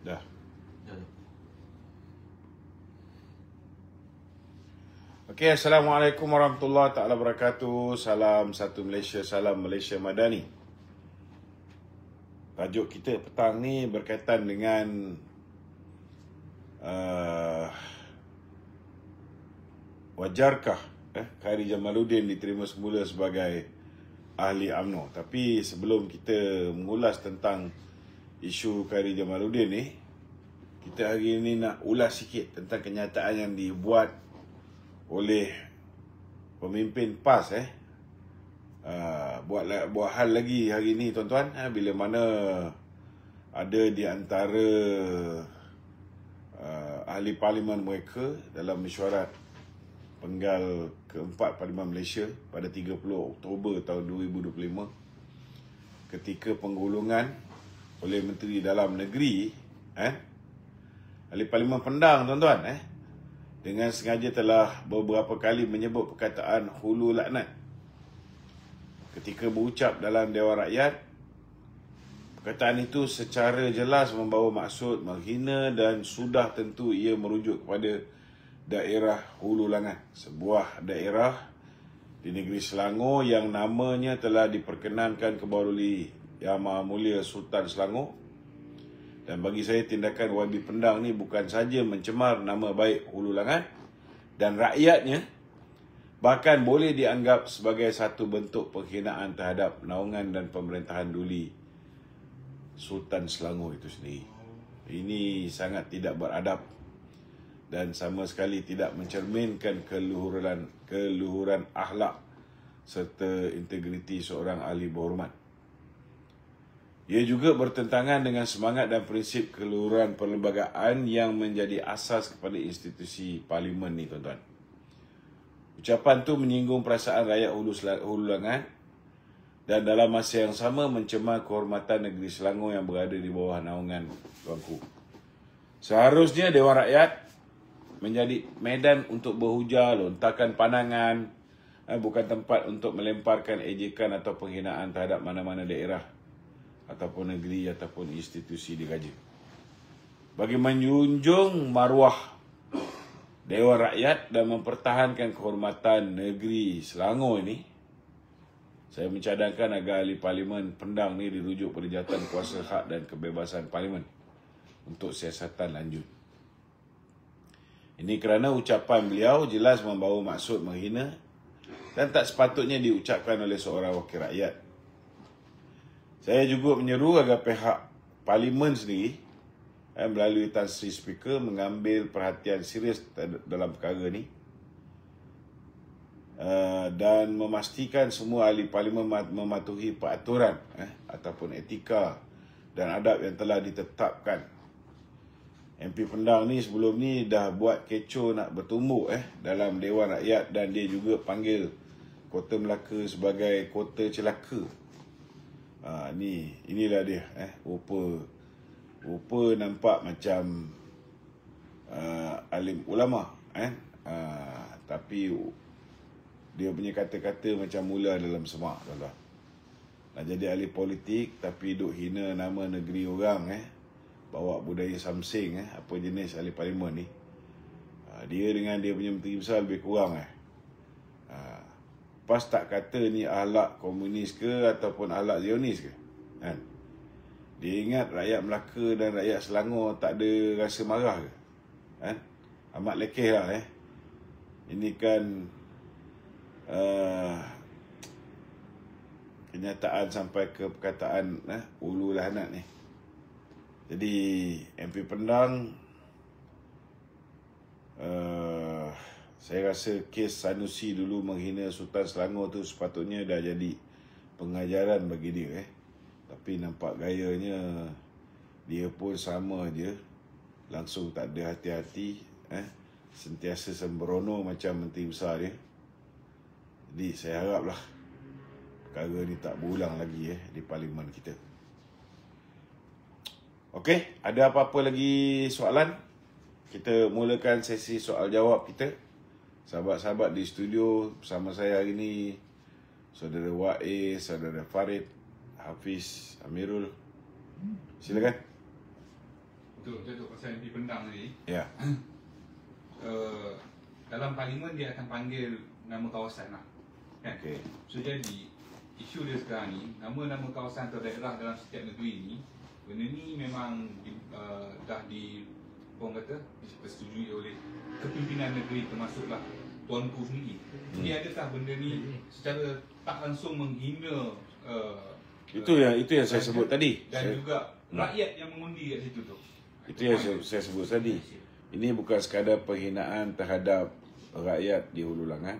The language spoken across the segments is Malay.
Dah. Okey, Assalamualaikum warahmatullahi taala wabarakatuh. Salam satu Malaysia, salam Malaysia Madani. Tajuk kita petang ni berkaitan dengan wajarkah Khairi Jamaluddin diterima semula sebagai ahli UMNO. Tapi sebelum kita mengulas tentang isu Khairi Jamaluddin ni, kita hari ini nak ulas sikit tentang kenyataan yang dibuat oleh pemimpin PAS buat hal lagi hari ini tuan-tuan, bila mana ada di antara ahli parlimen mereka dalam mesyuarat penggal keempat Parlimen Malaysia pada 30 Oktober tahun 2025, ketika penggulungan oleh Menteri Dalam Negeri, ahli parlimen Pendang tuan-tuan, dengan sengaja telah beberapa kali menyebut perkataan hulu laknat. Ketika berucap dalam Dewan Rakyat, perkataan itu secara jelas membawa maksud menghina dan sudah tentu ia merujuk kepada daerah Hulu Langat, sebuah daerah di negeri Selangor yang namanya telah diperkenankan ke bawah Yang Maha Mulia Sultan Selangor. Dan bagi saya, tindakan YB Pendang ni bukan saja mencemar nama baik Hulu Langat dan rakyatnya, bahkan boleh dianggap sebagai satu bentuk penghinaan terhadap naungan dan pemerintahan duli Sultan Selangor itu sendiri. Ini sangat tidak beradab dan sama sekali tidak mencerminkan keluhuran akhlak serta integriti seorang ahli berhormat. Ia juga bertentangan dengan semangat dan prinsip keluhuran perlembagaan yang menjadi asas kepada institusi parlimen ni tuan-tuan. Ucapan tu menyinggung perasaan rakyat Hulu Langat dan dalam masa yang sama mencemar kehormatan negeri Selangor yang berada di bawah naungan tuanku. Seharusnya Dewan Rakyat menjadi medan untuk berhujah, lontarkan pandangan, bukan tempat untuk melemparkan ejekan atau penghinaan terhadap mana-mana daerah ataupun negeri ataupun institusi diraja. Bagi menjunjung maruah Dewan Rakyat dan mempertahankan kehormatan negeri Selangor ini, saya mencadangkan agar ahli parlimen Pendang ni dirujuk pada jawatan kuasa hak dan kebebasan parlimen untuk siasatan lanjut. Ini kerana ucapan beliau jelas membawa maksud menghina dan tak sepatutnya diucapkan oleh seorang wakil rakyat. Saya juga menyeru agar pihak parlimen sendiri melalui Tan Sri Speaker mengambil perhatian serius dalam perkara ni dan memastikan semua ahli parlimen mematuhi peraturan ataupun etika dan adab yang telah ditetapkan. MP Pendang ni sebelum ni dah buat kecoh nak bertumbuk dalam Dewan Rakyat dan dia juga panggil Kota Melaka sebagai kota celaka. Inilah dia, rupa nampak macam alim ulama, tapi dia punya kata-kata macam mula dalam semak, tuan-tuan. Nak jadi ahli politik tapi duk hina nama negeri orang, bawa budaya samsing, apa jenis ahli parlimen ni. Dia dengan dia punya menteri besar lebih kurang, PAS tak kata ni ahlak komunis ke ataupun ahlak Zionis ke, kan? Dia ingat rakyat Melaka dan rakyat Selangor tak ada rasa marah ke, kan? Amat lekeh lah, Ini kan kenyataan sampai ke perkataan ulu lahanat ni. Jadi MP Pendang, saya rasa kes Sanusi dulu menghina Sultan Selangor tu sepatutnya dah jadi pengajaran bagi dia, Tapi nampak gayanya dia pun sama je, langsung tak ada hati-hati, sentiasa sembrono macam menteri besar dia. Jadi saya haraplah perkara ni tak berulang lagi di parlimen kita. Okey, ada apa-apa lagi soalan? Kita mulakan sesi soal jawab kita. Sahabat-sahabat di studio bersama saya hari ini, Saudara Wa'is, Saudara Farid, Hafiz, Amirul. Silakan. Untuk pasal MP Pendang tadi. Ya. Dalam parlimen dia akan panggil nama kawasan lah. Kan? Okey. So jadi isu dia sekarang ni, nama-nama kawasan atau daerah dalam setiap negeri ni, benda ni memang dah orang kata disetujui oleh kepimpinan negeri, termasuklah tuanku sendiri. Jadi adakah benda ni secara tak langsung menghina Itu yang saya sebut tadi. Dan juga rakyat yang mengundi kat situ tu. Itu yang saya sebut tadi. Ini bukan sekadar penghinaan terhadap rakyat di Hulu Langat.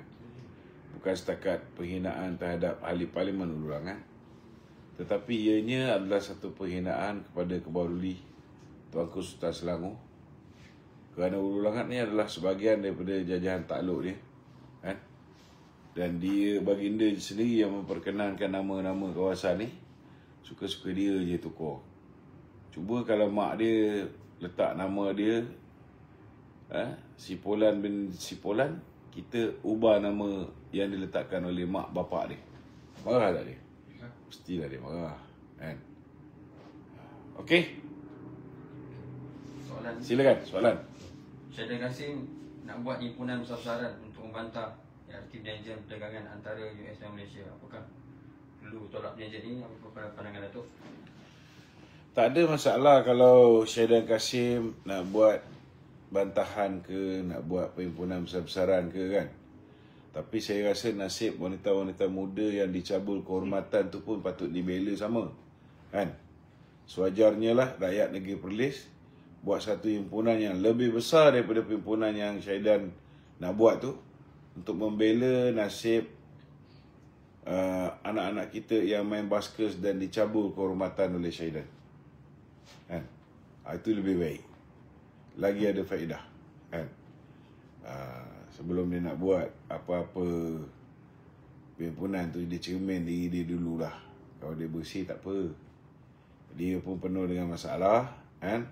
Bukan setakat penghinaan terhadap ahli parlimen Hulu Langat. Tetapi ianya adalah satu penghinaan kepada Kebawah Tuanku Sultan Selangor. Kerana Hulu Langat ni adalah sebahagian daripada jajahan takluk dia. Kan? Dan dia, baginda sendiri yang memperkenankan nama-nama kawasan ni. Suka-suka dia je tukar. Cuba kalau mak dia letak nama dia Sipolan bin Sipolan, kita ubah nama yang diletakkan oleh mak bapak dia. Marah tak dia? Mestilah dia marah. Kan? Okey? Soalan. Silakan, soalan. Syahdan Kasim nak buat himpunan besar-besaran untuk membantah aktif perjanjian perdagangan antara US dan Malaysia. Apakah perlu tolak perjanjian ini? Apa pandangan Datuk? Tak ada masalah kalau Syahdan Kasim nak buat bantahan ke, nak buat perhimpunan besar-besaran ke, kan. Tapi saya rasa nasib wanita-wanita muda yang dicabul kehormatan tu pun patut dibela sama. Kan? Sewajarnya lah rakyat negeri Perlis buat satu himpunan yang lebih besar daripada perhimpunan yang Syahdan nak buat tu, untuk membela nasib anak-anak kita yang main baskers dan dicabul kehormatan oleh Syahdan. Kan? Itu lebih baik. Lagi ada faedah. Kan? Sebelum dia nak buat apa-apa perhimpunan tu, dia cermin diri dia dululah. Kalau dia bersih tak apa. Dia pun penuh dengan masalah. Kan?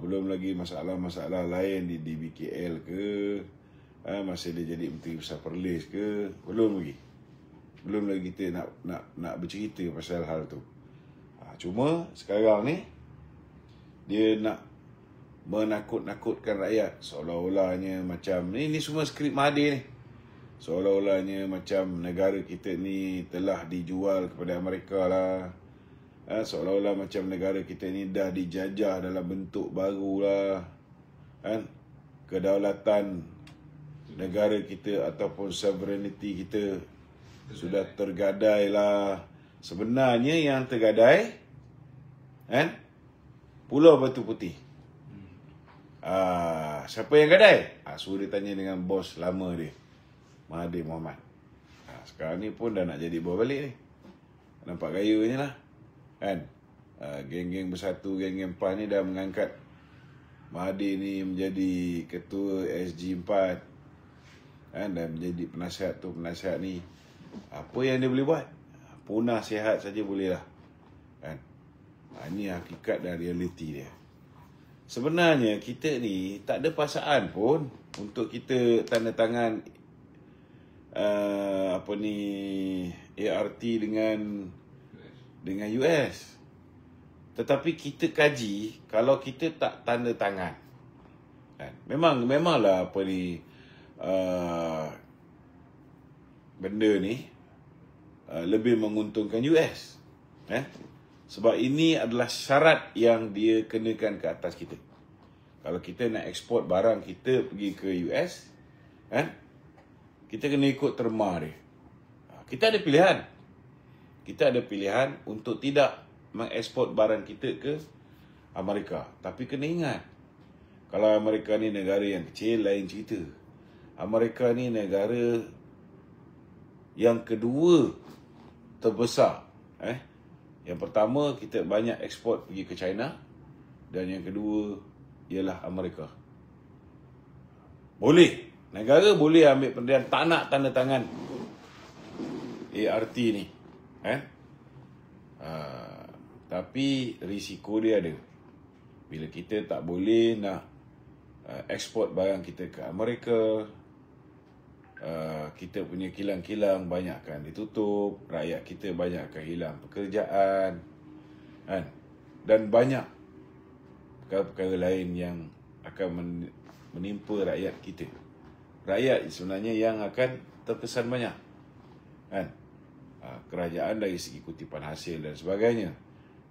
Belum lagi masalah-masalah lain di BKL ke, masa dia jadi Menteri Besar Perlis ke, belum lagi kita nak bercerita pasal hal tu. Cuma sekarang ni dia nak menakut-nakutkan rakyat, seolah-olahnya macam ni semua skrip Mahathir ni, seolah-olahnya macam negara kita ni telah dijual kepada Amerika lah, seolah-olah macam negara kita ni dah dijajah dalam bentuk baru lah, kan? Kedaulatan negara kita ataupun sovereignty kita sudah tergadai lah. Sebenarnya yang tergadai, kan, Pulau Batu Putih. Siapa yang gadai? Suruh dia tanya dengan bos lama dia, Mahathir Mohamad. Sekarang ni pun dah nak jadi bos balik ni. Nampak gayanya lah. Kan? Geng-geng bersatu, geng-geng PAS ni dah mengangkat Mahathir ni menjadi ketua SG4. Kan? Dan menjadi penasihat ni. Apa yang dia boleh buat? Punah sihat saja boleh lah. Kan? Ini hakikat dan realiti dia. Sebenarnya kita ni tak ada paksaan pun untuk kita tanda tangan ART dengan US. Tetapi kita kaji, kalau kita tak tanda tangan, kan, memanglah benda ni lebih menguntungkan US. Sebab ini adalah syarat yang dia kenakan ke atas kita. Kalau kita nak ekspor barang kita pergi ke US, kan, kita kena ikut terma dia. Kita ada pilihan. Kita ada pilihan untuk tidak mengekspor barang kita ke Amerika. Tapi kena ingat, kalau Amerika ni negara yang kecil, lain cerita. Amerika ni negara yang kedua terbesar. Yang pertama, kita banyak ekspor pergi ke China. Dan yang kedua ialah Amerika. Boleh. Negara boleh ambil pendirian tak nak tanda tangan ART ni. Tapi risiko dia ada. Bila kita tak boleh nak ekspor barang kita ke Amerika, kita punya kilang-kilang banyak akan ditutup, rakyat kita banyak akan hilang pekerjaan, kan? Dan banyak perkara-perkara lain yang akan menimpa rakyat kita. Rakyat sebenarnya yang akan terkesan banyak, kan? Kerajaan dari segi kutipan hasil dan sebagainya,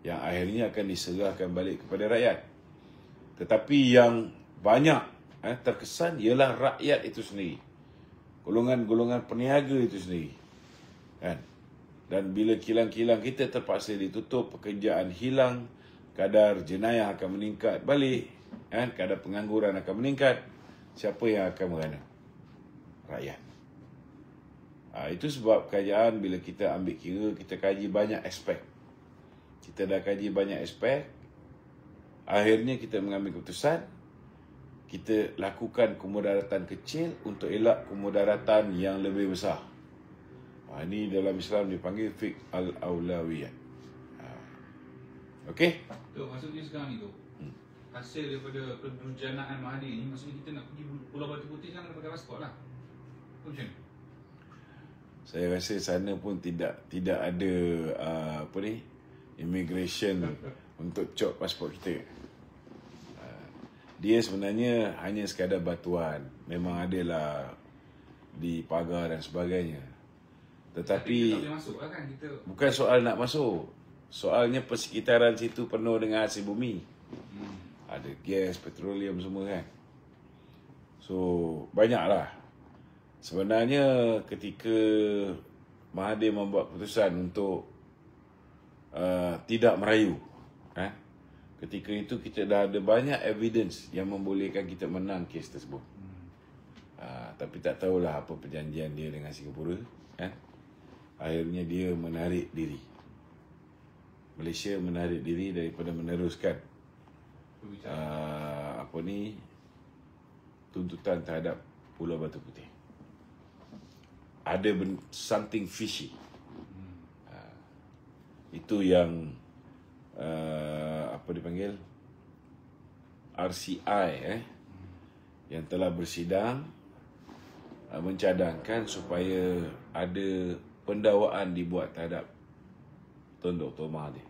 yang akhirnya akan diserahkan balik kepada rakyat. Tetapi yang banyak terkesan ialah rakyat itu sendiri, golongan-golongan peniaga itu sendiri, kan? Dan bila kilang-kilang kita terpaksa ditutup, pekerjaan hilang, kadar jenayah akan meningkat balik, kan? Kadar pengangguran akan meningkat. Siapa yang akan merana? Rakyat. Itu sebab kerajaan bila kita ambil kira, kita kaji banyak aspek. Kita dah kaji banyak aspek, akhirnya kita mengambil keputusan, kita lakukan kemudaratan kecil untuk elak kemudaratan yang lebih besar. Ini dalam Islam dipanggil fiqh al-awlawiyah. Okey? Tu maksudnya sekarang ni tu, hasil daripada perjalanan Mahathir ni, maksudnya kita nak pergi Pulau Batu Putih kan, kena pakai pasport lah. Macam mana? Saya rasa sana pun tidak ada immigration untuk cop pasport kita. Dia sebenarnya hanya sekadar batuan. Memang adalah di pagar dan sebagainya. Tetapi kita tak boleh masuk lah kan kita. Bukan soal nak masuk. Soalnya persekitaran situ penuh dengan hasil bumi. Ada gas, petroleum semua kan. So banyaklah. Sebenarnya ketika Mahathir membuat keputusan untuk tidak merayu, ketika itu kita dah ada banyak evidence yang membolehkan kita menang kes tersebut. Tapi tak tahulah apa perjanjian dia dengan Singapura. Akhirnya dia menarik diri. Malaysia menarik diri daripada meneruskan tuntutan terhadap Pulau Batu Putih. Ada something fishy. Itu yang apa dipanggil RCI yang telah bersidang mencadangkan supaya ada pendakwaan dibuat terhadap Tun Dr. Mahathir.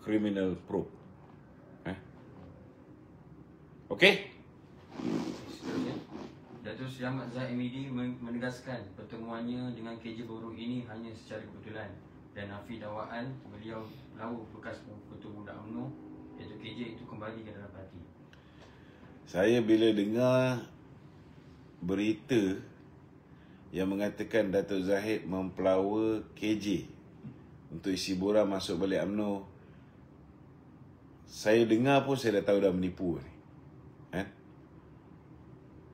Criminal probe. Okey? Seterusnya, Datuk Seri Ahmad Zahid Hamidi menegaskan pertemuannya dengan KJ Boruk ini hanya secara kebetulan dan nafi dakwaan beliau lalu bekas Ketua Budak UMNO iaitu KJ itu kembali ke dalam parti. Saya bila dengar berita yang mengatakan Datuk Zahid mempelawa KJ untuk isi borang masuk balik UMNO, saya dengar pun saya dah tahu dah menipu ni.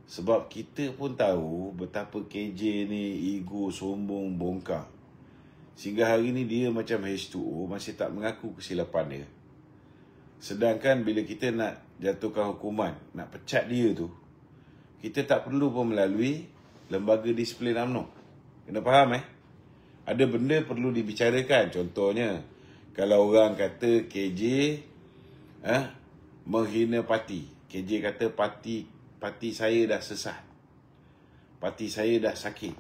Sebab kita pun tahu betapa KJ ni ego, sombong, bongkar. Sehingga hari ni dia macam H2O, masih tak mengaku kesilapan dia. Sedangkan bila kita nak jatuhkan hukuman, nak pecat dia tu, kita tak perlu pun melalui lembaga disiplin UMNO. Kena faham Ada benda perlu dibicarakan. Contohnya, kalau orang kata KJ menghina parti. KJ kata parti saya dah sesat. Parti saya dah sakit.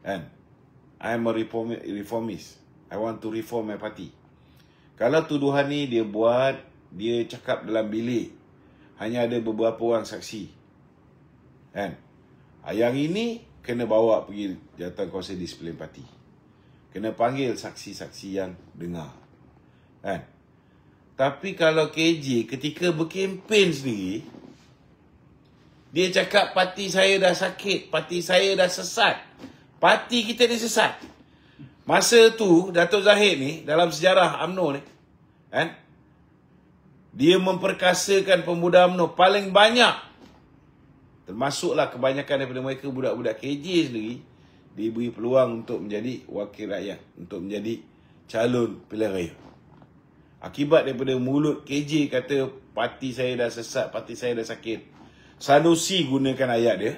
Kan? I am a reformist. I want to reform my party. Kalau tuduhan ni dia buat, dia cakap dalam bilik, hanya ada beberapa orang saksi. Kan? Yang ini kena bawa pergi Jawatankuasa Disiplin Parti. Kena panggil saksi-saksi yang dengar. Kan? Tapi kalau KJ ketika berkempen sendiri, dia cakap parti saya dah sakit, parti saya dah sesat. Parti kita ni sesat. Masa tu Datuk Zahid ni dalam sejarah UMNO ni, dia memperkasakan pemuda UMNO paling banyak. Termasuklah kebanyakan daripada mereka budak-budak KJ sendiri diberi peluang untuk menjadi wakil rakyat, untuk menjadi calon pilihan raya. Akibat daripada mulut KJ kata parti saya dah sesat, parti saya dah sakit, Sanusi gunakan ayat dia,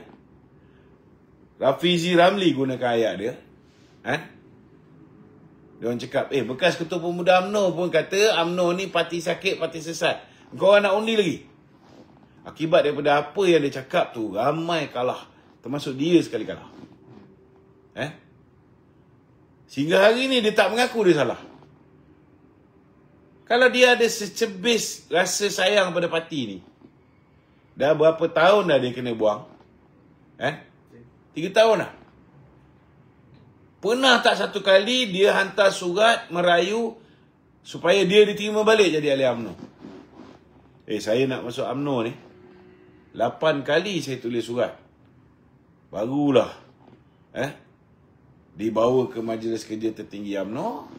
Rafizi Ramli gunakan ayat dia. Dia orang cakap, bekas Ketua Pemuda UMNO pun kata UMNO ni parti sakit, parti sesat. Kau orang nak undi lagi. Akibat daripada apa yang dia cakap tu, ramai kalah. Termasuk dia sekali kalah. Sehingga hari ni dia tak mengaku dia salah. Kalau dia ada secebis rasa sayang pada parti ni, dah berapa tahun dah dia kena buang? 3 tahun dah. Pernah tak satu kali dia hantar surat merayu supaya dia diterima balik jadi ahli UMNO? Saya nak masuk UMNO ni 8 kali saya tulis surat. Barulah dibawa ke Majlis Kerja Tertinggi UMNO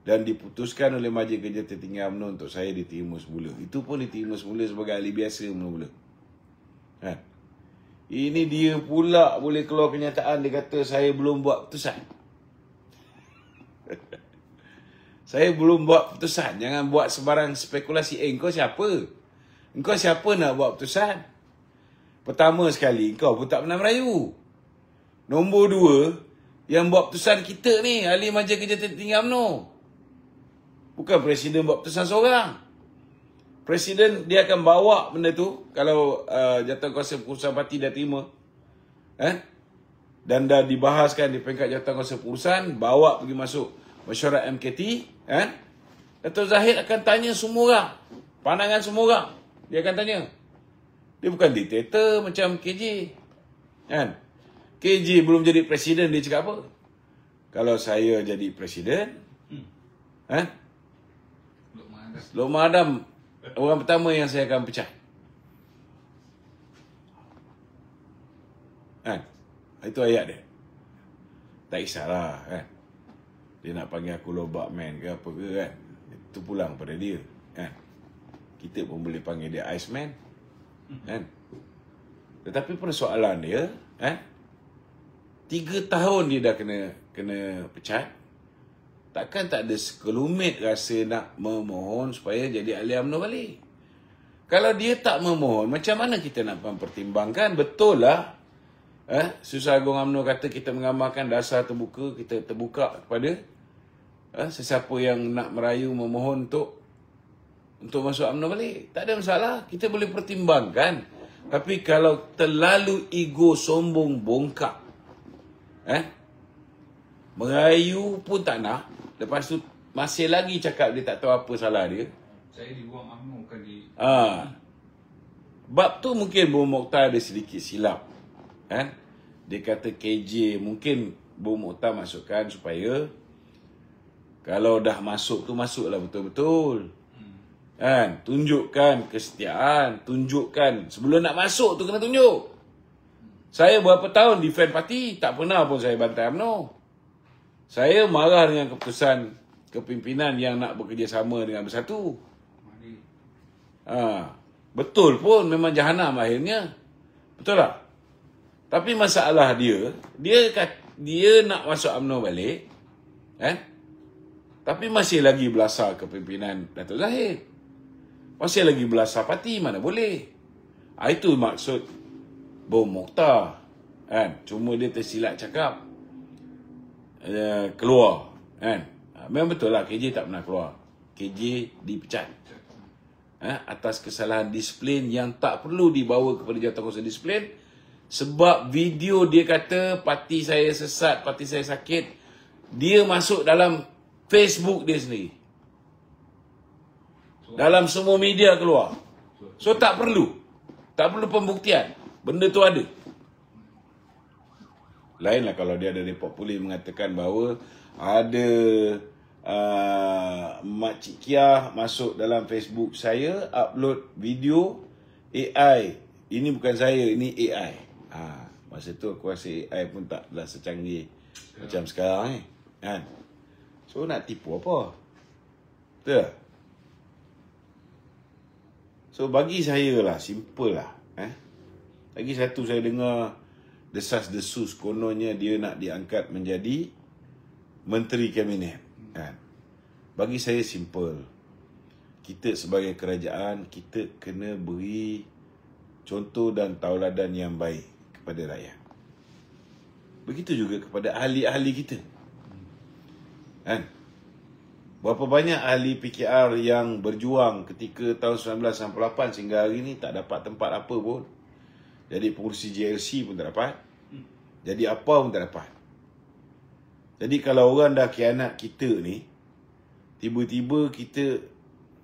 dan diputuskan oleh Majlis Kerja Tertinggi UMNO untuk saya diterima semula. Itu pun diterima semula sebagai ahli biasa mula-mula. Ini dia pula boleh keluar kenyataan, dia kata saya belum buat putusan. Saya belum buat putusan. Jangan buat sebarang spekulasi. Engkau siapa? Engkau siapa nak buat putusan? Pertama sekali, engkau pun tak pernah merayu. Nombor 2, yang buat putusan kita ni, ahli Majlis Kerja Tertinggi UMNO. Bukan Presiden buat putusan seorang. Presiden dia akan bawa benda tu, kalau jawatankuasa pengurusan parti dah terima, dan dah dibahaskan di peringkat jawatankuasa pengurusan, bawa pergi masuk mesyuarat MKT, Dato' Zahid akan tanya semua orang, pandangan semua orang, dia akan tanya. Dia bukan diktator macam KJ. KJ belum jadi presiden, dia cakap apa? Kalau saya jadi presiden, Lokman Adam orang pertama yang saya akan pecat. Itu ayat dia. Tak kisahlah dia nak panggil aku lobak man ke apa ke itu pulang pada dia Kita pun boleh panggil dia Iceman Tetapi persoalan dia 3 tahun dia dah kena pecat. Takkan tak ada sekelumit rasa nak memohon supaya jadi ahli UMNO balik. Kalau dia tak memohon, macam mana kita nak mempertimbangkan? Betul lah Susah Agung UMNO kata kita mengamalkan dasar terbuka, kita terbuka kepada sesiapa yang nak merayu memohon untuk masuk UMNO balik. Tak ada masalah, kita boleh pertimbangkan. Tapi kalau terlalu ego sombong bongkak, merayu pun tak nak, lepas tu masih lagi cakap dia tak tahu apa salah dia. Saya dibuang UMNO bukan di... Bab tu mungkin Bung Mokhtar ada sedikit silap. Dia kata KJ, mungkin Bung Mokhtar masukkan supaya kalau dah masuk tu, masuklah betul-betul. Tunjukkan kesetiaan, tunjukkan. Sebelum nak masuk tu kena tunjuk. Saya berapa tahun defend parti, tak pernah pun saya bantai UMNO. Saya marah dengan keputusan kepimpinan yang nak bekerjasama dengan Bersatu. Betul pun, memang jahanam akhirnya. Betul tak? Tapi masalah dia nak masuk UMNO balik, tapi masih lagi belasah kepimpinan Dato' Zahid. Masih lagi belasah parti, mana boleh. Itu maksud Bung Mokhtar. Cuma dia tersilap cakap. Keluar. Memang betul lah, KJ tak pernah keluar. KJ dipecat. Atas kesalahan disiplin yang tak perlu dibawa kepada jawatankuasa disiplin. Sebab video dia kata parti saya sesat, parti saya sakit, dia masuk dalam Facebook dia sendiri. Dalam semua media keluar. So tak perlu. Tak perlu pembuktian. Benda tu ada. Lainlah kalau dia ada report polis mengatakan bahawa ada Makcik Kia masuk dalam Facebook saya, upload video AI. Ini bukan saya, ini AI. Masa tu aku rasa AI pun taklah secanggih macam sekarang So nak tipu apa? Betul? So bagi saya lah, simple lah. Lagi satu saya dengar desas-desus kononnya dia nak diangkat menjadi Menteri Kabinet. Bagi saya simple. Kita sebagai kerajaan, kita kena beri contoh dan tauladan yang baik kepada rakyat. Begitu juga kepada ahli-ahli kita. Berapa banyak ahli PKR yang berjuang ketika tahun 1998 sehingga hari ni tak dapat tempat apa pun. Jadi pengurusi JLC pun tak dapat. Jadi apa pun tak dapat. Jadi kalau orang dah khianat kita ni, tiba-tiba kita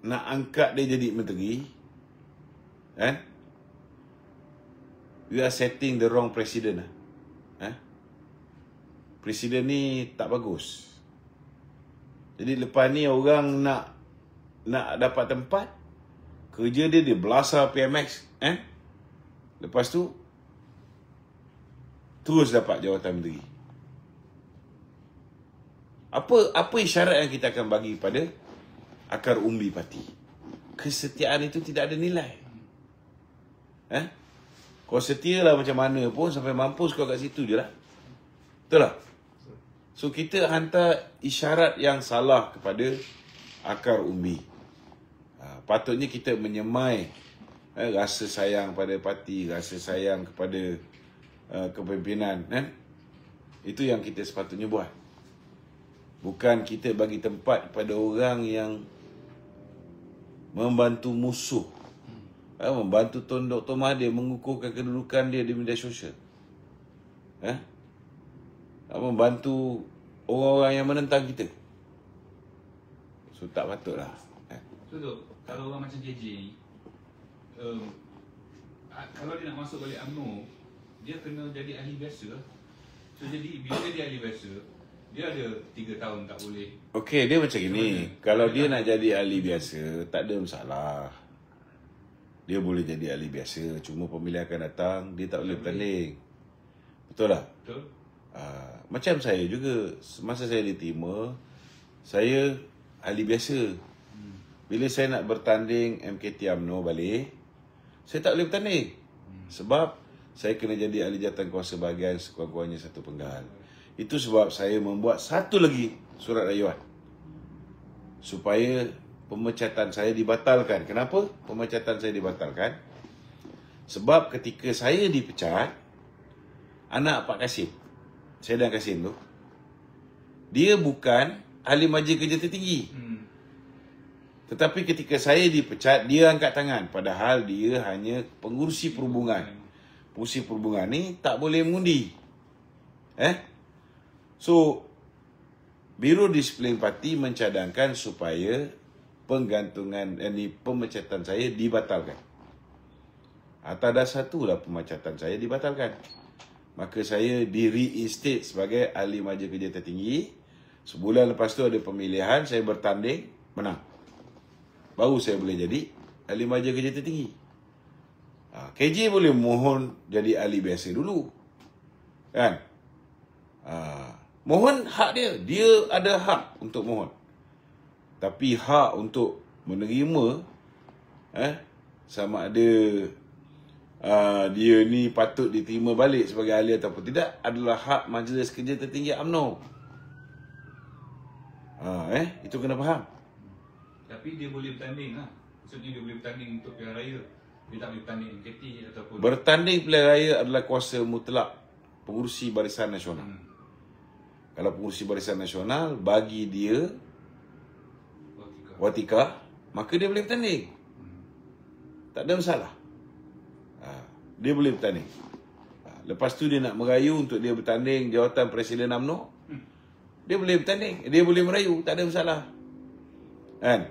nak angkat dia jadi menteri, kan? We are setting the wrong precedent. Presiden ni tak bagus. Jadi lepas ni orang nak dapat tempat, kerja dia belasah PMX, lepas tu terus dapat jawatan menteri. Apa isyarat yang kita akan bagi pada akar umbi parti? Kesetiaan itu tidak ada nilai. Kau setia lah macam mana pun, sampai mampus kau kat situ je lah. Betul tak? So kita hantar isyarat yang salah kepada akar umbi. Patutnya kita menyemai rasa sayang pada parti, rasa sayang kepada kepimpinan. Itu yang kita sepatutnya buat. Bukan kita bagi tempat kepada orang yang membantu musuh, membantu Tun Dr. Mahathir mengukuhkan kedudukan dia di media sosial, membantu orang-orang yang menentang kita. So tak patutlah. So Dok, kalau orang macam KJ ni, kalau dia nak masuk balik UMNO, dia kena jadi ahli biasa. So jadi bila dia ahli biasa, dia ada 3 tahun tak boleh. Okey, dia macam gini. Kalau dia nak jadi ahli biasa, tak ada masalah. Dia boleh jadi ahli biasa, cuma pemilihan akan datang, dia tak boleh bertanding. Betul tak? Betul. Macam saya juga, masa saya diterima, saya ahli biasa. Bila saya nak bertanding MKT UMNO balik, saya tak boleh bertanding. Sebab saya kena jadi ahli jawatan kuasa bahagian sekurang-kurangnya 1 penggal. Itu sebab saya membuat satu lagi surat rayuan supaya pemecatan saya dibatalkan. Kenapa pemecatan saya dibatalkan? Sebab ketika saya dipecat, anak Pak Kasim, saya dan Kasim tu, dia bukan ahli majlis kerja tertinggi. Tetapi ketika saya dipecat, dia angkat tangan. Padahal dia hanya pengurusi perhubungan. Pengurusi perhubungan ni tak boleh mengundi. So, Biro Disiplin Parti mencadangkan supaya penggantungan pemecatan saya dibatalkan. Atas dasar itulah pemecatan saya dibatalkan. Maka saya di-reinstate sebagai ahli majlis kerja tertinggi. Sebulan lepas tu ada pemilihan, saya bertanding, menang. Baru saya boleh jadi ahli majlis kerja tertinggi. KJ boleh mohon jadi ahli biasa dulu, kan? Mohon hak dia. Dia ada hak untuk mohon. Tapi hak untuk menerima, sama ada dia ni patut diterima balik sebagai ahli ataupun tidak, adalah hak Majlis Kerja Tertinggi UMNO. Itu kena faham. Tapi dia boleh bertanding lah. Maksudnya dia boleh bertanding untuk pilihan raya. Dia tak boleh bertanding MKT ataupun... Bertanding pilihan raya adalah kuasa mutlak pengurusi Barisan Nasional. Kalau pengurusi Barisan Nasional bagi dia watika, maka dia boleh bertanding. Tak ada masalah. Dia boleh bertanding. Lepas tu dia nak merayu untuk dia bertanding jawatan Presiden UMNO, dia boleh bertanding. Dia boleh merayu, tak ada masalah. Kan?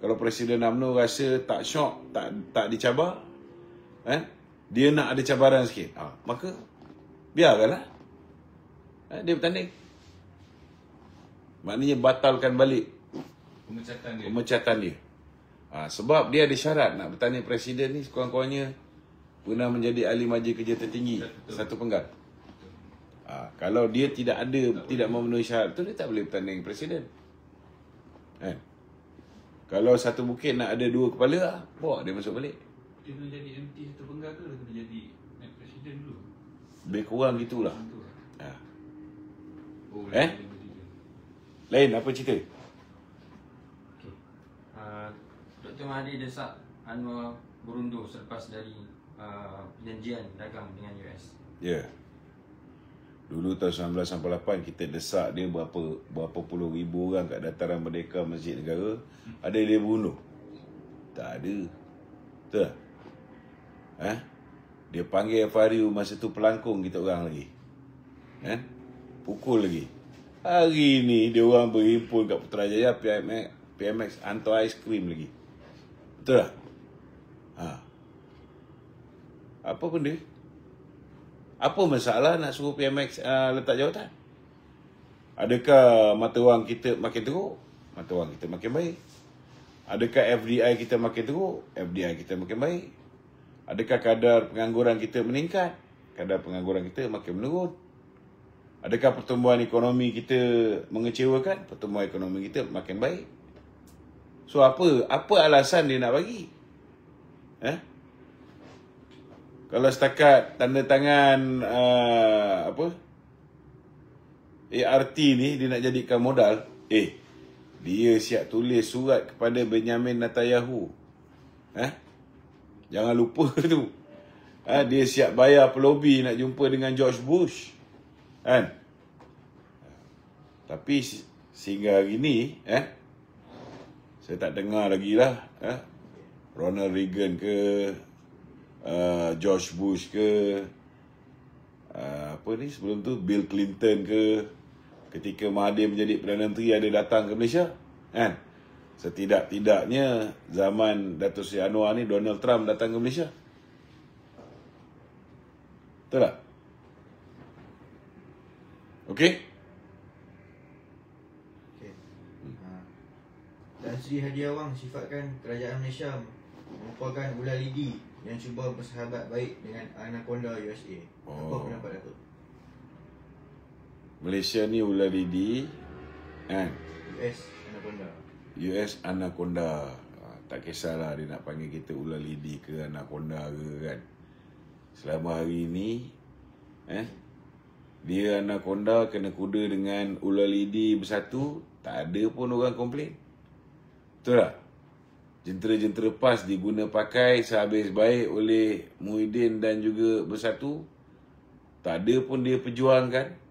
Kalau Presiden UMNO rasa tak syok, tak dicabar, dia nak ada cabaran sikit, maka biarkanlah dia bertanding. Maknanya batalkan balik pemecatan dia. Sebab dia ada syarat nak bertanding presiden ni sekurang-kurangnya pernah menjadi ahli majlis kerja tertinggi 1 penggal. Kalau dia tidak memenuhi syarat tu, dia tak boleh bertanding presiden. Kalau satu bukit nak ada 2 kepala, bawa dia masuk balik. Dia kena jadi MT 1 penggal ke dia kena jadi presiden dulu? Lebih kurang gitulah. Lain apa cerita? Okay. Dr. Mahathir desak Anwar berundur selepas dari perjanjian dagang dengan US. Ya. Dulu tahun 1998 kita desak dia berapa puluh ribu orang kat dataran Merdeka Masjid Negara, ada dia berundur? Tak ada. Betul tak? Dia panggil FRU masa tu pelangkung kita orang lagi. Pukul lagi. Hari ni dia orang berhimpun kat Putrajaya, PMX hantar aiskrim lagi. Betul tak? Apa benda? Apa masalah nak suruh PMX letak jawatan? Adakah mata wang kita makin teruk? Mata wang kita makin baik. Adakah FDI kita makin teruk? FDI kita makin baik. Adakah kadar pengangguran kita meningkat? Kadar pengangguran kita makin menurun. Adakah pertumbuhan ekonomi kita mengecewakan? Pertumbuhan ekonomi kita makin baik. So apa alasan dia nak bagi? Kalau setakat tanda tangan ART ni dia nak jadikan modal, dia siap tulis surat kepada Benjamin Netanyahu. Jangan lupa tu. Dia siap bayar pelobi nak jumpa dengan George Bush. Kan? Tapi sehingga hari ni saya tak dengar lagi lah Ronald Reagan ke George Bush ke sebelum tu Bill Clinton ke, ketika Mahathir menjadi Perdana Menteri ada datang ke Malaysia, kan? Setidak-tidaknya zaman Dato' Seri Anwar ni Donald Trump datang ke Malaysia. Betul tak? Okey? Tan Sri Hadiah Wang sifatkan kerajaan Malaysia merupakan ular lidi yang cuba bersahabat baik dengan Anaconda USA. Apa pendapat Datuk? Malaysia ni ular lidi, kan? US Anaconda. Tak kisahlah dia nak panggil kita ular lidi ke Anaconda ke, kan? Selama hari ni dia Anaconda kena kuda dengan ular lidi bersatu, tak ada pun orang komplain. Betul tak? Jentera-jentera PAS diguna pakai sehabis baik oleh Muhyiddin dan juga bersatu, tak ada pun dia perjuangkan.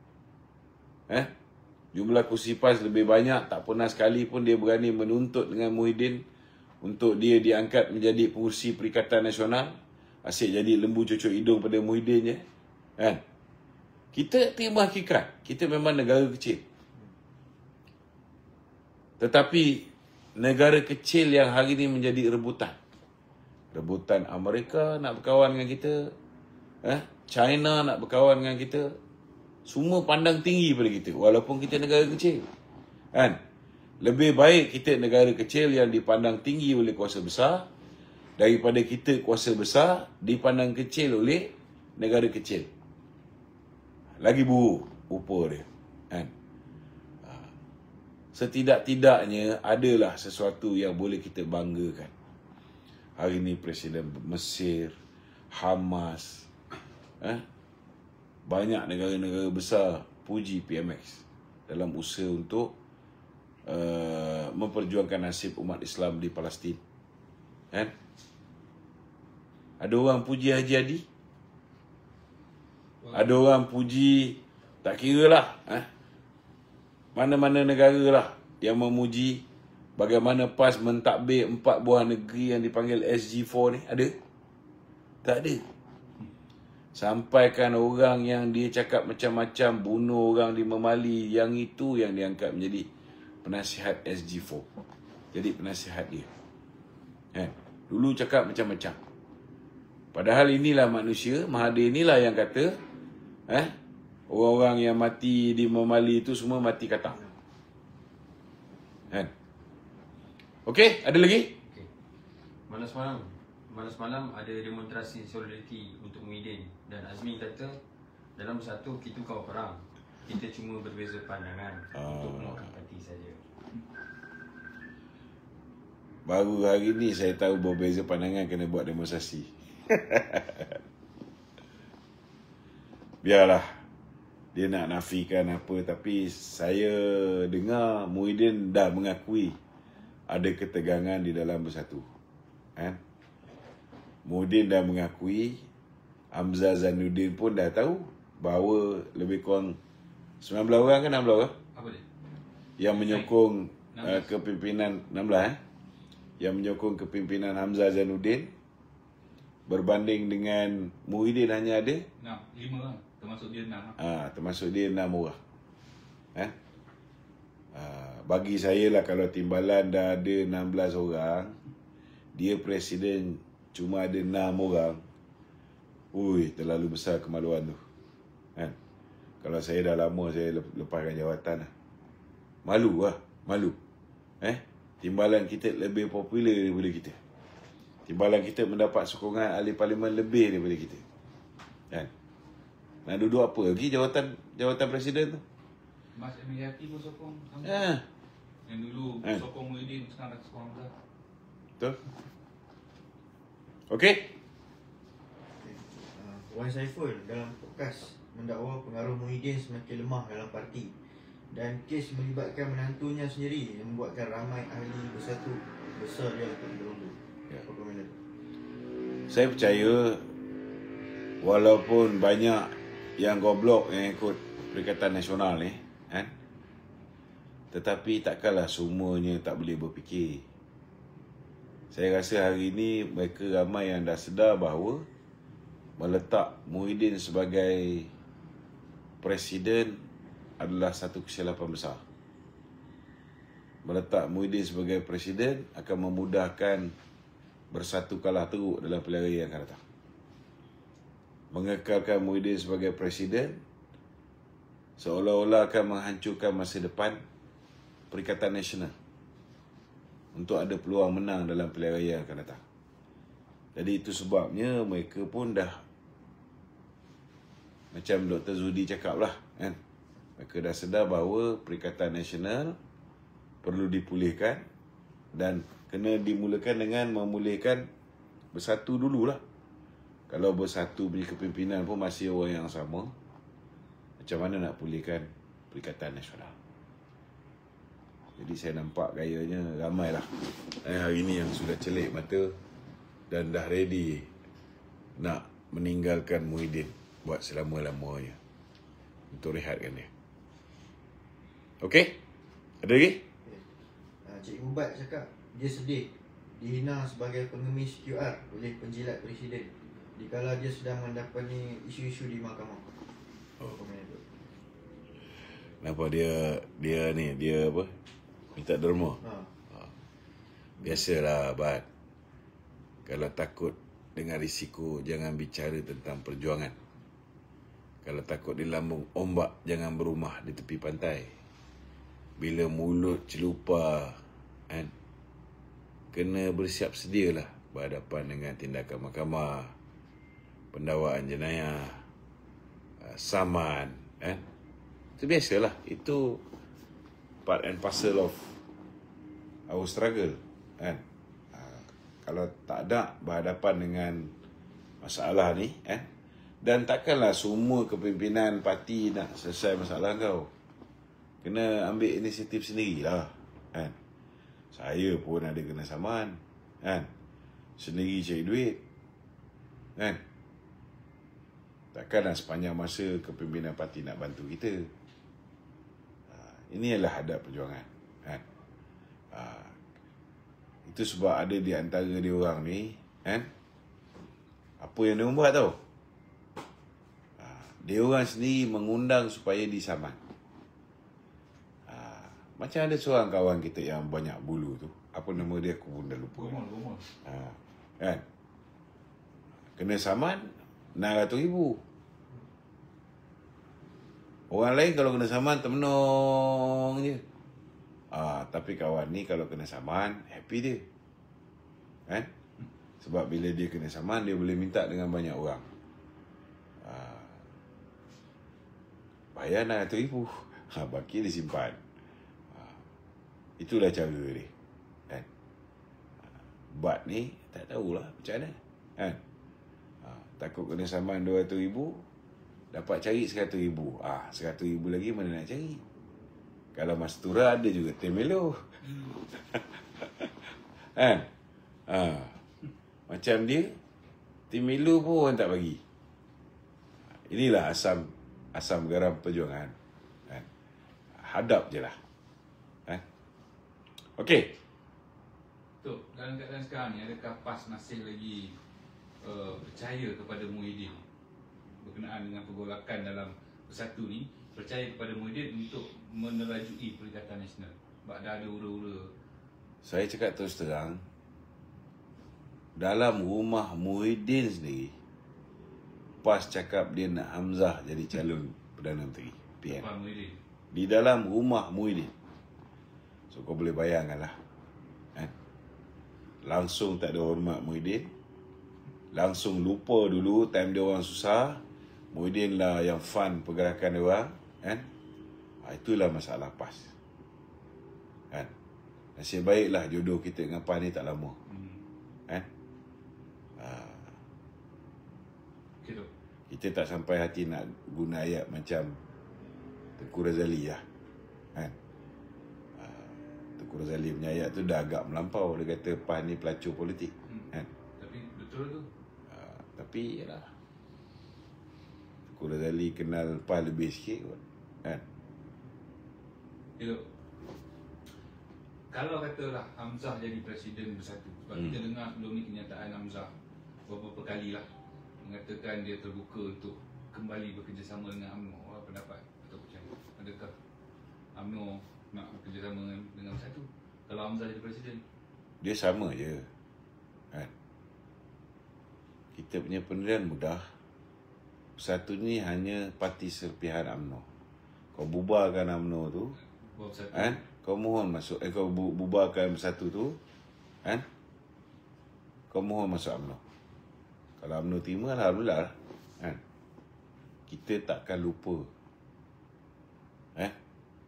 Jumlah kursi PAS lebih banyak, tak pernah sekali pun dia berani menuntut dengan Muhyiddin untuk dia diangkat menjadi pengurusi Perikatan Nasional. Asyik jadi lembu cucuk hidung pada Muhyiddin je. Kan? Kita terima hakikat, kita memang negara kecil. Tetapi negara kecil yang hari ini menjadi rebutan. Rebutan Amerika nak berkawan dengan kita, China nak berkawan dengan kita. Semua pandang tinggi pada kita walaupun kita negara kecil. Kan? Lebih baik kita negara kecil yang dipandang tinggi oleh kuasa besar daripada kita kuasa besar dipandang kecil oleh negara kecil. Lagi buruk rupa dia. Kan? Setidak-tidaknya adalah sesuatu yang boleh kita banggakan. Hari ini Presiden Mesir, Hamas, banyak negara-negara besar puji PMX dalam usaha untuk memperjuangkan nasib umat Islam di Palestin. Kan? Ada orang puji Haji Hadi. Ada orang puji, tak kira lah. Mana-mana negara lah yang memuji bagaimana PAS mentadbir 4 buah negeri yang dipanggil SG4 ni. Ada? Tak ada. Sampaikan orang yang dia cakap macam-macam, bunuh orang di Memali, yang itu yang diangkat menjadi penasihat SG4. Jadi penasihat dia. Dulu cakap macam-macam. Padahal inilah manusia, Mahathir inilah yang kata, orang-orang yang mati di Memali itu semua mati kata. Okey, ada lagi? Okay. Malam semalam ada demonstrasi solidariti untuk Muhyiddin dan Azmi kata dalam bersatu kita kau perang. Kita cuma berbeza pandangan untuk menolak parti saja. Baru hari ni saya tahu berbeza pandangan kena buat demonstrasi. Biarlah dia nak nafikan apa, tapi saya dengar Muhyiddin dah mengakui ada ketegangan di dalam bersatu. Muhyiddin dah mengakui, Hamzah Zainuddin pun dah tahu bahawa lebih kurang 19 orang kan 16 orang? Apa dia? Yang menyokong kepimpinan 16 yang menyokong kepimpinan Hamzah Zainuddin berbanding dengan Muhyiddin hanya ada 5 orang, termasuk dia 6. Termasuk dia 6 orang. Bagi saya lah, kalau timbalan dah ada 16 orang, dia presiden cuma ada 6 orang, ui, terlalu besar kemaluan tu. Kan? Kalau saya dah lama, saya lepaskan jawatan lah. Malu lah, malu. Timbalan kita lebih popular daripada kita. Timbalan kita mendapat sokongan ahli parlimen lebih daripada kita. Kan? Nak duduk apa lagi jawatan presiden tu? Mas Emiliati pun sokong sama. Yang dulu sokong Muhyiddin, sekarang dah sokong Hamzah. Betul? Okey? Wan Saiful dalam podcast mendakwa pengaruh Muhyiddin semakin lemah dalam parti dan kes melibatkan menantunya sendiri yang membuatkan ramai ahli bersatu besar dia untuk berundur. Apa komentar? Saya percaya walaupun banyak yang goblok yang ikut Perikatan Nasional ni, kan? Tetapi takkanlah semuanya tak boleh berfikir. Saya rasa hari ini mereka ramai yang dah sedar bahawa meletak Muhyiddin sebagai presiden adalah satu kesilapan besar. Meletak Muhyiddin sebagai presiden akan memudahkan bersatu kalah teruk dalam pilihan raya yang akan datang. Mengekalkan Muhyiddin sebagai presiden seolah-olah akan menghancurkan masa depan Perikatan Nasional untuk ada peluang menang dalam pilihan raya yang akan datang. Jadi itu sebabnya mereka pun dah, macam Dr. Zudi cakap lah, kan? Mereka dah sedar bahawa Perikatan Nasional perlu dipulihkan dan kena dimulakan dengan memulihkan bersatu dululah. Kalau bersatu punya kepimpinan pun masih orang yang sama, macam mana nak pulihkan Perikatan Nasional? Jadi saya nampak gayanya ramailah hari ini yang sudah celik mata dan dah ready nak meninggalkan Muhyiddin buat selama-lamanya untuk rehatkan dia. Okey? Ada lagi? Cikgu Bat cakap dia sedih dihina sebagai pengemis QR oleh penjilat presiden dikala dia sedang mendapati isu-isu di mahkamah. Komentar. Kenapa dia apa? Minta derma. Biasalah, Bat. Kalau takut dengan risiko, jangan bicara tentang perjuangan. Kalau takut dilambung ombak, jangan berumah di tepi pantai. Bila mulut celupa, kan, kena bersiap sedialah berhadapan dengan tindakan mahkamah, pendakwaan jenayah, saman, kan. Itu biasalah. Itu part and parcel of our struggle, kan. Kalau tak ada berhadapan dengan masalah ni, kan, dan takkanlah semua kepimpinan parti nak selesai masalah kau. Kena ambil inisiatif sendirilah, kan. Saya pun ada kena saman, kan. Sendiri cari duit, kan. Takkanlah sepanjang masa kepimpinan parti nak bantu kita. Ini adalah hadap perjuangan, kan. Itu sebab ada di antara dia orang ni, kan, apa yang dia buat tau, dia orang sendiri mengundang supaya disaman. Macam ada seorang kawan kita yang banyak bulu tu, apa nama dia aku pun dah lupa. Gomol. Kan, kena saman 600,000. Orang lain kalau kena saman termenung je. Tapi kawan ni kalau kena saman, happy dia, kan? Sebab bila dia kena saman, dia boleh minta dengan banyak orang. Bayar 600,000, baki dia simpan. Itulah cara dia, kan? Bat ni tak tahulah macam mana, kan? Takut kena saman 200,000, dapat cari 100,000. 100,000 lagi mana nak cari? Kalau Mas Tura ada juga Temelo. Kan? Macam dia, Temelo pun orang tak bagi. Inilah asam garam perjuangan, kan? Hadap je lah, kan? Okey. Tok, dalam keadaan sekarang ni, adakah PAS masih lagi percaya kepada Muhyiddin berkenaan dengan pergolakan dalam Bersatu ni, percaya kepada Muhyiddin untuk menerajui Perikatan Nasional? Sebab dah ada ura-ura. Saya cakap terus terang, dalam rumah Muhyiddin sendiri, PAS cakap dia nak Hamzah jadi calon Perdana Menteri PM. Puan Muhyiddin. Di dalam rumah Muhyiddin. So kau boleh bayangkan lah, kan? Langsung tak ada hormat Muhyiddin, langsung lupa dulu time dia orang susah. Muhyiddin lah yang fund pergerakan dia orang, kan? Itulah masalah PAS, kan? Nasib baiklah jodoh kita dengan PAS ni tak lama, kan? Okay, tu. Kita tak sampai hati nak guna ayat macam Tengku Razali lah, kan? Tengku Razali punya ayat tu dah agak melampau. Dia kata PAS ni pelacur politik, kan? Tapi betul tu. Tapi yalah, Tengku Razali kenal PAS lebih sikit kot, kan? Okay, tu. Kalau katalah Hamzah jadi Presiden Bersatu, sebab kita dengar sebelum ni kenyataan Hamzah beberapa kali lah mengatakan dia terbuka untuk kembali bekerjasama dengan UMNO. Apa pendapat atau macam adakah UMNO nak bekerjasama dengan Bersatu kalau Hamzah jadi Presiden? Dia sama je, kan? Kita punya penilaian mudah. Bersatu ni hanya parti serpihan UMNO. Kau bubarkan UMNO tu, Buat Bersatu. kan? Kau mohon masuk, kau bubarkan Bersatu tu, kan? Kau mohon masuk UMNO. Kalau UMNO terima, alhamdulillah, kan? Kita takkan lupa,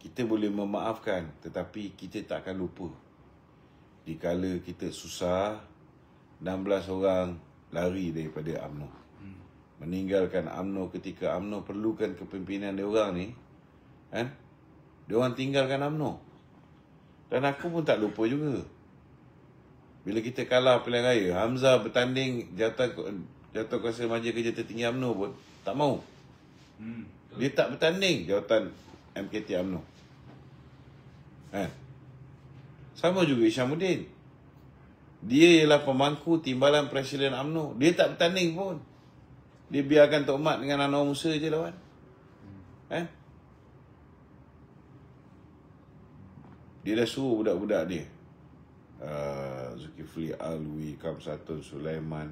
kita boleh memaafkan, tetapi kita takkan lupa. Dikala kita susah, 16 orang lari daripada UMNO, meninggalkan UMNO ketika UMNO perlukan kepimpinan dia orang ni, kan? Dia orang tinggalkan UMNO. Dan aku pun tak lupa juga, bila kita kalah pilihan raya, Hamzah bertanding jawatan kuasa Majlis Kerja Tertinggi UMNO pun tak mau. Dia tak bertanding jawatan MKT UMNO, kan? Sama juga Isyamuddin. Dia ialah pemangku timbalan Presiden UMNO. Dia tak bertanding pun. Dia biarkan Tok Mat dengan Anwar Musa je lawan, kan? Dia dah suruh budak-budak dia, Zulkifli Alwi, Kamsatun Sulaiman,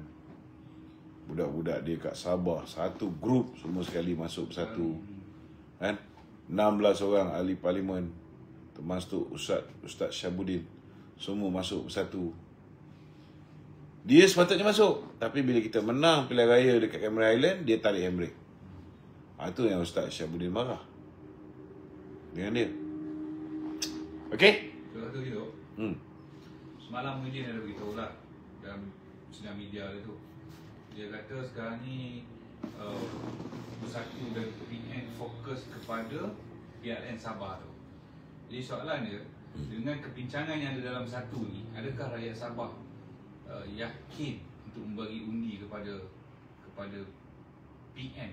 budak-budak dia kat Sabah, satu grup semua sekali masuk Bersatu, kan? 16 orang ahli parlimen, termasuk Ustaz Syabuddin, semua masuk Bersatu. Dia sepatutnya masuk, tapi bila kita menang pilihan raya dekat Cameron Highland, dia tarik handbrake. Itu yang Ustaz Syabuddin marah dengan dia. Okey? Kalau kata gitu, semalam Muhyiddin ada beritahu lah dalam sidang media dia tu. Dia kata sekarang ni Bersatu dan PN fokus kepada PRN Sabah tu. Jadi soalan dia, dengan kepincangan yang ada dalam Bersatu ni, adakah rakyat Sabah yakin untuk memberi undi kepada PN,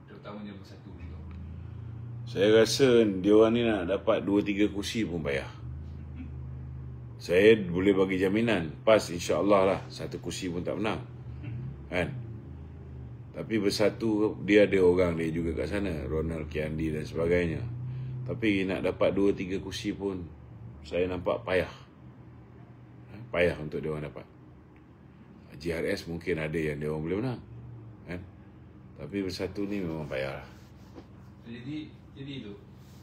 terutamanya Bersatu ni tu? Saya rasa dia orang ni nak dapat 2-3 kursi pun payah. Saya boleh bagi jaminan PAS insya-Allah lah 1 kursi pun tak menang, kan? Tapi Bersatu dia ada orang dia juga kat sana, Ronald Kiandi dan sebagainya. Tapi nak dapat 2-3 kursi pun saya nampak payah. Payah untuk dia orang dapat. JRS mungkin ada yang dia orang boleh menang, kan? Tapi Bersatu ni memang payah lah. Jadi tu,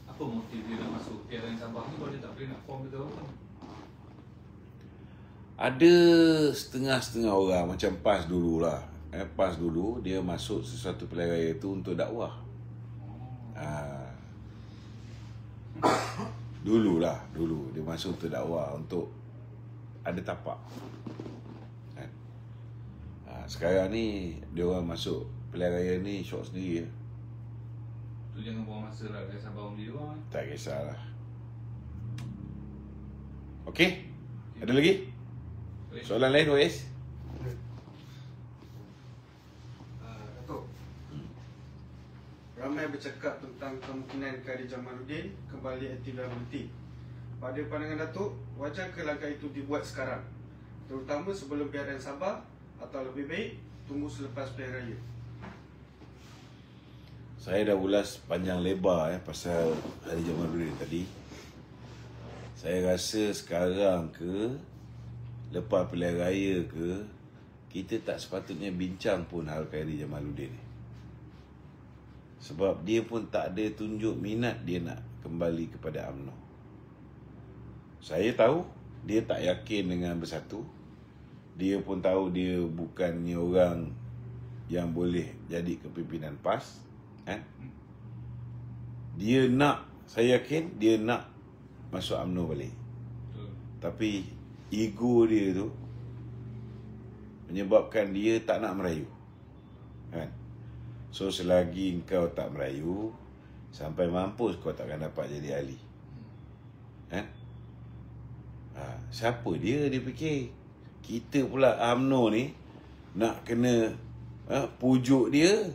apa motif dia nak masuk PRN Sabah ni kalau dia tak boleh nak form betul apa? Ada setengah-setengah orang macam PAS dululah. PAS dulu dia masuk sesuatu pilihan raya tu untuk dakwah. Dulu dia masuk untuk dakwah, untuk ada tapak, kan? Sekarang ni dia orang masuk pilihan raya ni syok sendiri ya. Tu jangan buang masa lah dari Sabah undi dia orang. Tak kisahlah. Okey? Ada lagi? Soalan lain, Wais? Datuk, ramai bercakap tentang kemungkinan Khadijah Jamaluddin kembali aktif. Pada pandangan Datuk, wajar ke langkah itu dibuat sekarang, terutama sebelum PRN Sabah, atau lebih baik tunggu selepas pilihan raya? Saya dah ulas panjang lebar pasal Khadijah Jamaluddin tadi. Saya rasa sekarang ke, lepas pilihan raya ke, kita tak sepatutnya bincang pun hal Khairy Jamaluddin ni. Sebab dia pun tak ada tunjuk minat dia nak kembali kepada UMNO. Saya tahu dia tak yakin dengan Bersatu. Dia pun tahu dia bukannya orang yang boleh jadi kepimpinan PAS. Dia nak, saya yakin dia nak masuk UMNO balik. Tapi ego dia tu menyebabkan dia tak nak merayu. So selagi kau tak merayu, sampai mampus kau takkan dapat jadi ahli. Siapa dia fikir kita pula UMNO ni nak kena pujuk dia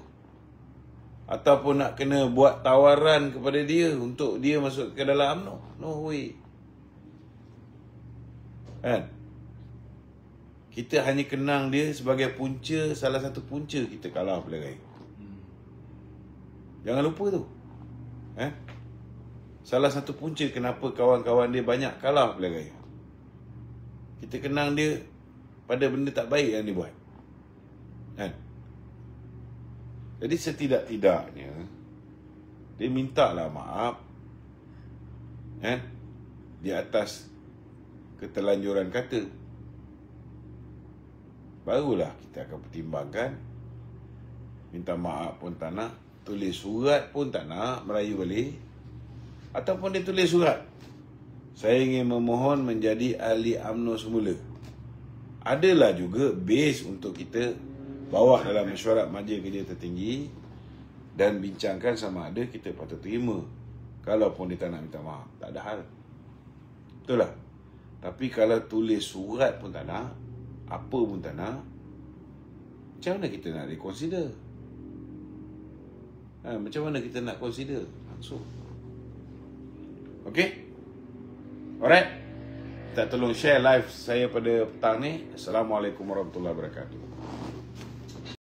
ataupun nak kena buat tawaran kepada dia untuk dia masuk ke dalam UMNO. No way. Kita hanya kenang dia sebagai punca, salah satu punca kita kalah pilihan raya. Jangan lupa tu. Salah satu punca kenapa kawan-kawan dia banyak kalah pilihan raya. Kita kenang dia pada benda tak baik yang dia buat. Jadi setidak-tidaknya dia mintalah maaf di atas keterlanjuran kata. Barulah kita akan pertimbangkan. Minta maaf pun tak nak, tulis surat pun tak nak merayu balik, ataupun dia tulis surat, saya ingin memohon menjadi ahli UMNO semula. Adalah juga base untuk kita bawa dalam mesyuarat majlis kerja tertinggi dan bincangkan sama ada kita patut terima. Kalaupun dia tak nak minta maaf, tak ada hal. Betul lah. Tapi kalau tulis surat pun tak nak, apa pun tak nak, macam mana kita nak reconsider? Macam mana kita nak consider langsung? Okay? Alright. Kita tolong share live saya pada petang ni. Assalamualaikum warahmatullahi wabarakatuh.